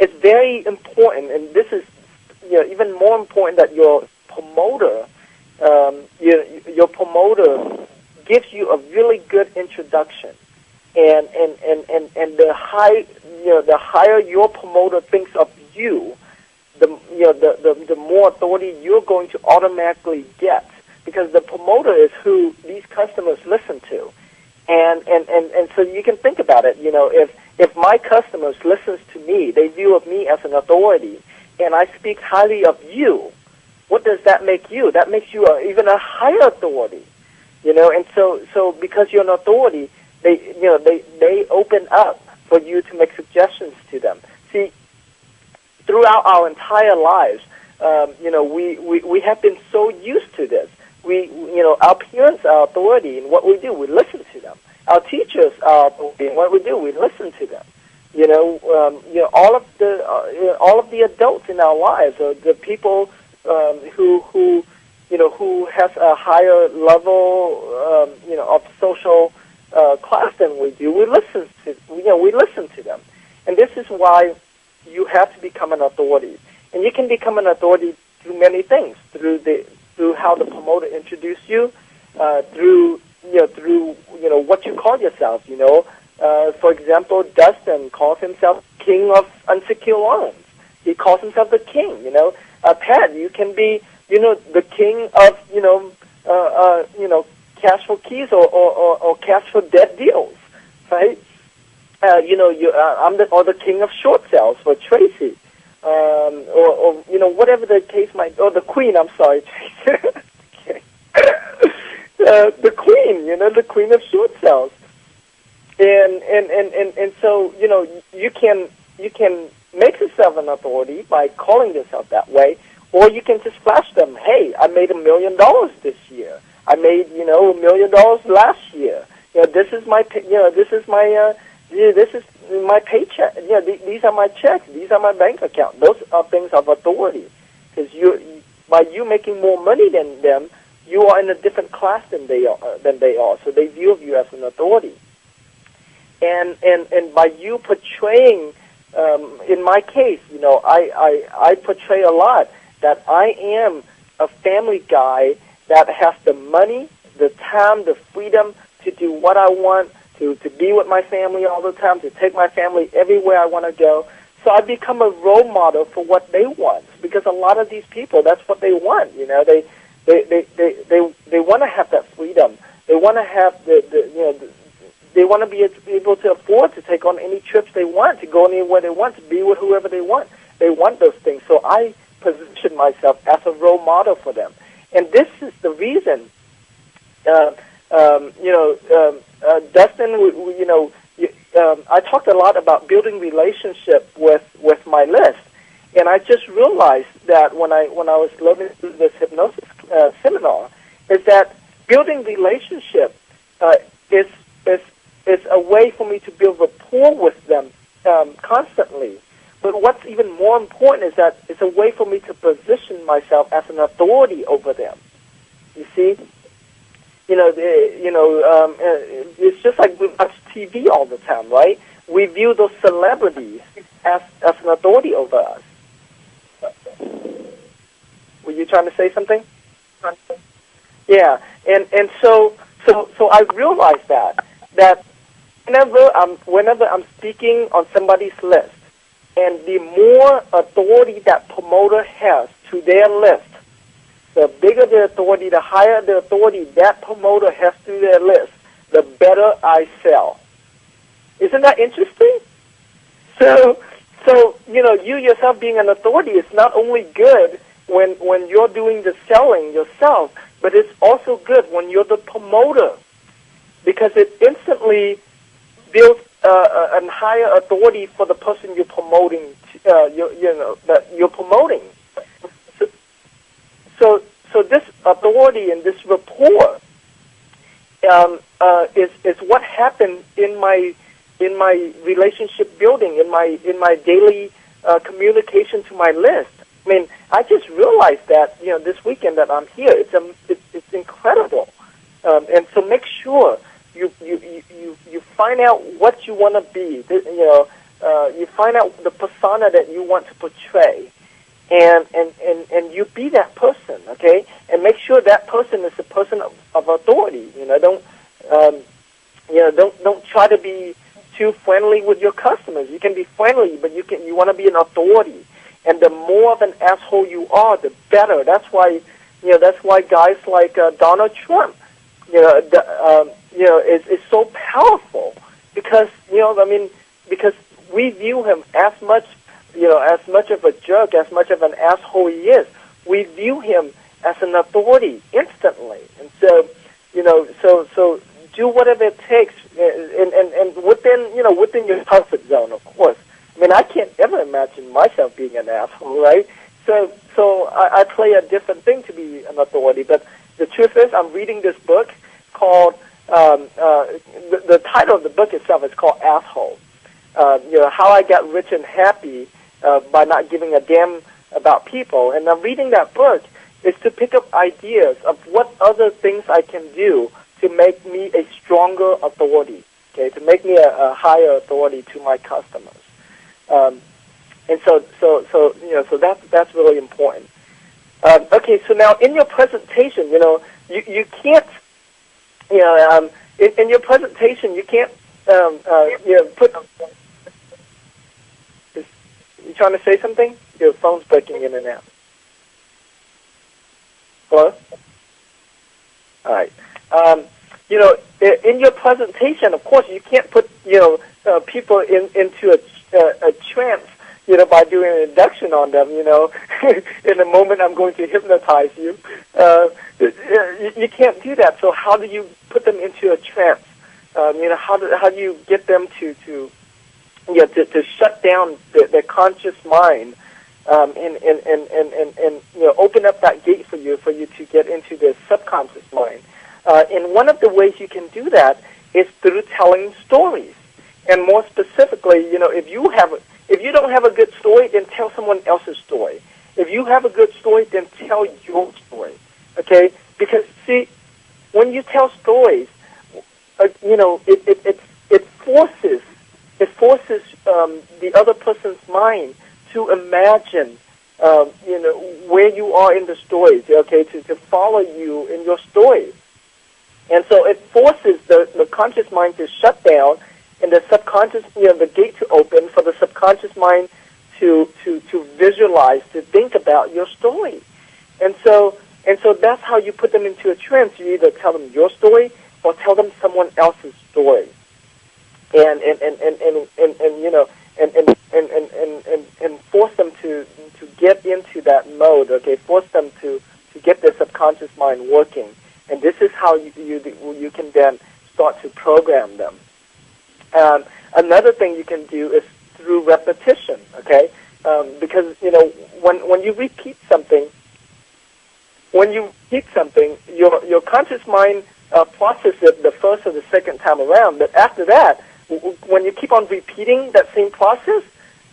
it's very important, and this is even more important, that your promoter, your promoter gives you a really good introduction, and the higher your promoter thinks of you, the more authority you're going to automatically get, because the promoter is who these customers listen to, and so you can think about it. If my customers listens to me, they view of me as an authority, and I speak highly of you, what does that make you? That makes you even a higher authority, And so because you're an authority, they open up for you to make suggestions to them. See, throughout our entire lives, we have been so used to this. Our parents are authority, and what we do, we listen to them. Our teachers are authority, and what we do, we listen to them. All of the adults in our lives, or the people who has a higher level, of social class than we do, we listen to them, and this is why you have to become an authority, and you can become an authority through many things, through how the promoter introduced you, through what you call yourself. For example, Dustin calls himself King of Unsecured Loans. He calls himself the King. Pat, you can be the King of cash for keys or cash for dead deals, right? I'm the King of short sales for Tracy, or whatever the case might. Or the Queen. I'm sorry, Tracy. Okay. The Queen. The Queen of short sales. And so you can make yourself an authority by calling yourself that way, or you can just flash them. Hey, I made $1 million this year. I made $1 million last year. This is my this is my paycheck. These are my checks. These are my bank account. Those are things of authority, because by you making more money than them, you are in a different class than they are. So they view you as an authority. And by you portraying, in my case, I portray a lot that I am a family guy that has the money, the time, the freedom to do what I want, to be with my family all the time, to take my family everywhere I want to go. So I become a role model for what they want, because a lot of these people, that's what they want. They want to have that freedom. They want to have they want to be able to afford to take on any trips they want, to go anywhere they want, to be with whoever they want. They want those things. So I position myself as a role model for them. And this is the reason, Dustin, I talked a lot about building relationship with my list. And I just realized that when I was learning this hypnosis seminar, is that building relationship is a way for me to build rapport with them constantly. But what's even more important is that it's a way for me to position myself as an authority over them. You see, it's just like we watch TV all the time, right? We view those celebrities as an authority over us. Were you trying to say something? Yeah, and so I realized that whenever I'm speaking on somebody's list, and the more authority that promoter has to their list, the bigger the authority, the higher the authority that promoter has to their list, the better I sell. Isn't that interesting? So you yourself being an authority is not only good when you're doing the selling yourself, but it's also good when you're the promoter, because it instantly builds a higher authority for the person you're promoting. That you're promoting. So this authority and this rapport is what happened in my relationship building, in my daily communication to my list. I mean, I just realized that this weekend that I'm here, it's incredible, and so make sure you find out what you want to be. you find out the persona that you want to portray, and you be that person, okay? And make sure that person is a person of authority. Don't try to be too friendly with your customers. You can be friendly, but you want to be an authority. And the more of an asshole you are, the better. That's why guys like Donald Trump, is so powerful because because we view him as much of a jerk, as much of an asshole he is. We view him as an authority instantly, and so so do whatever it takes, and within your comfort zone, of course. I mean, I can't ever imagine myself being an asshole, right? So I play a different thing to be an authority. But the truth is, I'm reading this book called the title of the book itself is called Asshole. How I got rich and happy by not giving a damn about people. And I'm reading that book is to pick up ideas of what other things I can do to make me a stronger authority, okay, to make me a higher authority to my customers. And so that's really important. Okay, so now in your presentation, you can't, in your presentation you can't, put. You trying to say something? Your phone's breaking in and out. Hello? All right. In your presentation, of course, you can't put people into a trance, by doing an induction on them. In a moment, I'm going to hypnotize you. You can't do that. So how do you put them into a trance? How do you get them to shut down their conscious mind, and open up that gate for you to get into their subconscious mind. And one of the ways you can do that is through telling stories. And more specifically, if you don't have a good story, then tell someone else's story. If you have a good story, then tell your story. Okay? Because see, when you tell stories, it forces the other person's mind to imagine, where you are in the story, okay, to follow you in your story. And so it forces the conscious mind to shut down and the subconscious, the gate to open for the subconscious mind to visualize, to think about your story. And so that's how you put them into a trance. You either tell them your story or tell them someone else's story. And force them to get into that mode, okay? Force them to get their subconscious mind working, and this is how you can then start to program them. Another thing you can do is through repetition, okay? Because when you repeat something, your conscious mind processes it the first or the second time around, but after that, when you keep on repeating that same process,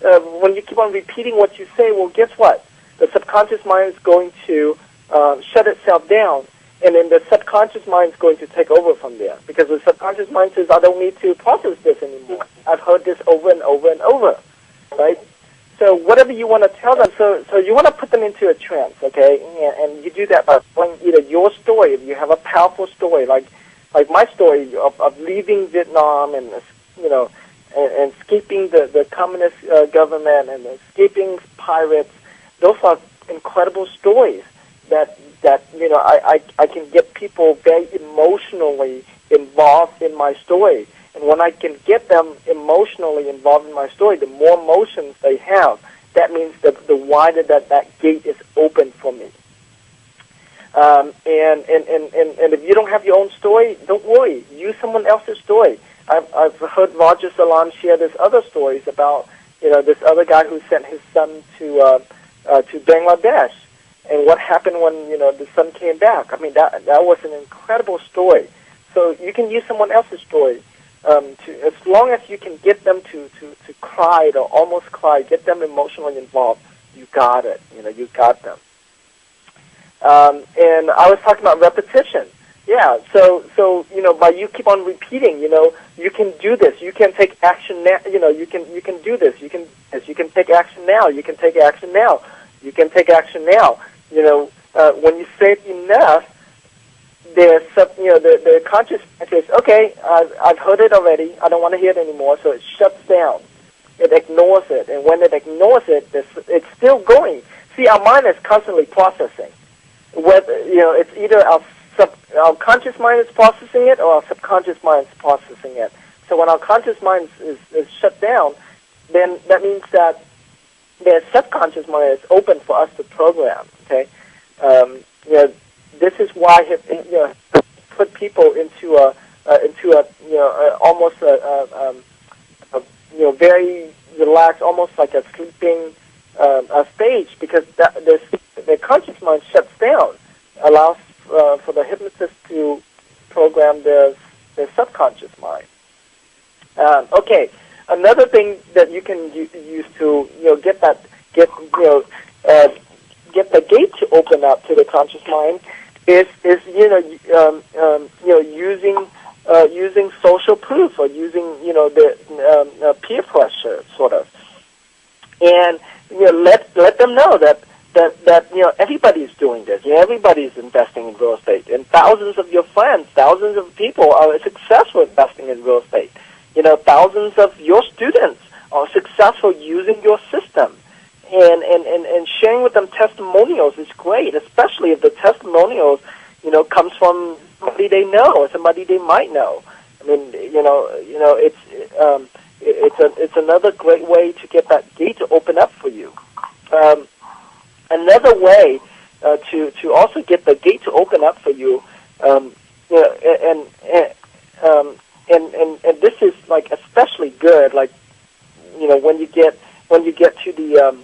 when you keep on repeating what you say, well, guess what? The subconscious mind is going to shut itself down, and then the subconscious mind is going to take over from there, because the subconscious mind says, I don't need to process this anymore. I've heard this over and over and over, right? So whatever you want to tell them, so you want to put them into a trance, okay? And you do that by telling either your story, if you have a powerful story, like my story of leaving Vietnam and and escaping the communist government and escaping pirates. Those are incredible stories that I can get people very emotionally involved in my story. And when I can get them emotionally involved in my story, the more emotions they have, that means the wider that gate is open for me. And if you don't have your own story, don't worry. Use someone else's story. I've heard Roger Salam share this other stories about this other guy who sent his son to Bangladesh, and what happened when the son came back. I mean that was an incredible story. So you can use someone else's story as long as you can get them to cry or almost cry, get them emotionally involved. You got it. You got them. And I was talking about repetition. Yeah, so by you keep on repeating, you can do this. You can take action now. You can do this. You can take action now. You can take action now. You can take action now. When you say it enough, the conscious mind says, okay, I've heard it already. I don't want to hear it anymore. So it shuts down. It ignores it, and when it ignores it, it's still going. See, our mind is constantly processing. Whether it's either our conscious mind is processing it, or our subconscious mind is processing it. So when our conscious mind is shut down, then that means that the subconscious mind is open for us to program. Okay, this is why put people into a almost a very relaxed, almost like a sleeping stage, because the conscious mind shuts down, allows for the hypnotist to program the subconscious mind. Okay, another thing that you can use to get the gate to open up to the conscious mind is using social proof, or using the peer pressure, sort of, and let them know that everybody's doing this. Everybody's investing in real estate, and thousands of your friends, thousands of people are successful investing in real estate. Thousands of your students are successful using your system, and sharing with them testimonials is great, especially if the testimonials comes from somebody they know or somebody they might know. I mean, it's another great way to get that gate to open up for you. Another way to also get the gate to open up for you, and this is like especially good, like when you get to the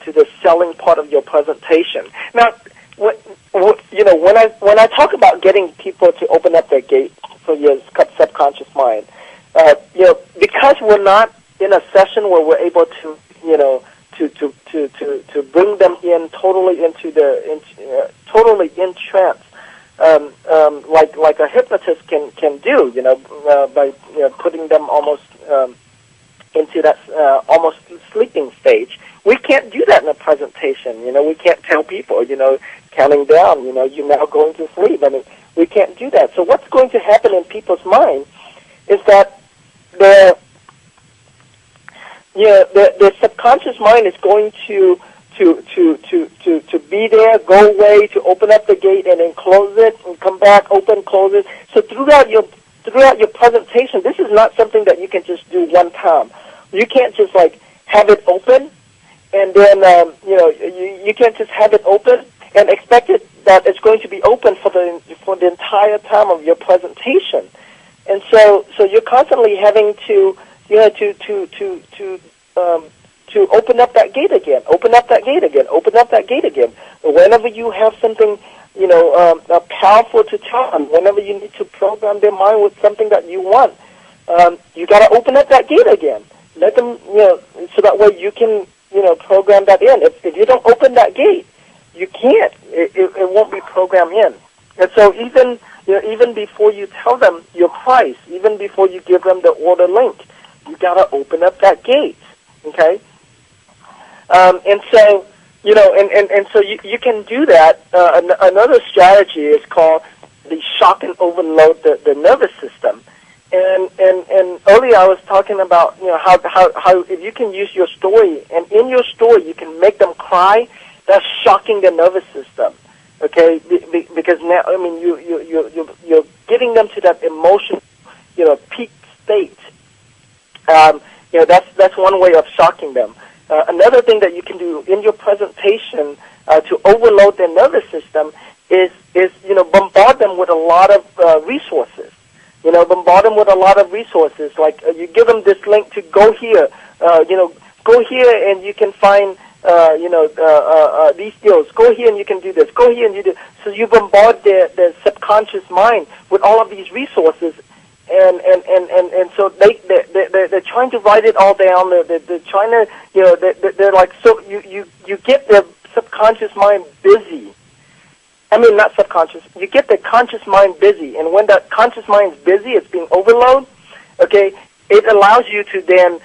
to the selling part of your presentation. Now, when I talk about getting people to open up their gate for your subconscious mind, because we're not in a session where we're able to to bring them in totally totally in trance, like a hypnotist can do, by putting them almost into that almost sleeping stage. We can't do that in a presentation. We can't tell people, counting down, you're now going to sleep. I mean, we can't do that. So what's going to happen in people's mind is that the subconscious mind is going to be there, go away, to open up the gate, and then close it, and come back, open, close it. So throughout your presentation, this is not something that you can just do one time. You can't just like have it open, and then you can't just have it open and expect it that it's going to be open for the entire time of your presentation. And so you're constantly having to open up that gate again, open up that gate again, open up that gate again. Whenever you have something powerful to tell them, whenever you need to program their mind with something that you want, you got to open up that gate again. Let them, so that way you can, program that in. If you don't open that gate, you can't. It won't be programmed in. And so even before you tell them your price, even before you give them the order link, you got to open up that gate. Okay. And so you can do that. Another strategy is called the shock and overload the nervous system. And earlier I was talking about how if you can use your story, and in your story you can make them cry, that's shocking the nervous system. Okay, because now you're getting them to that emotional peak state. That's one way of shocking them. Another thing that you can do in your presentation to overload their nervous system is bombard them with a lot of resources. Bombard them with a lot of resources. Like you give them this link to go here. Go here and you can find these deals. Go here and you can do this. Go here and you do. So you bombard their subconscious mind with all of these resources. And so they're trying to write it all down. They're trying to they're like, so you get the subconscious mind busy, not subconscious. You get the conscious mind busy, and when that conscious mind is busy, it's being overloaded. Okay, it allows you to then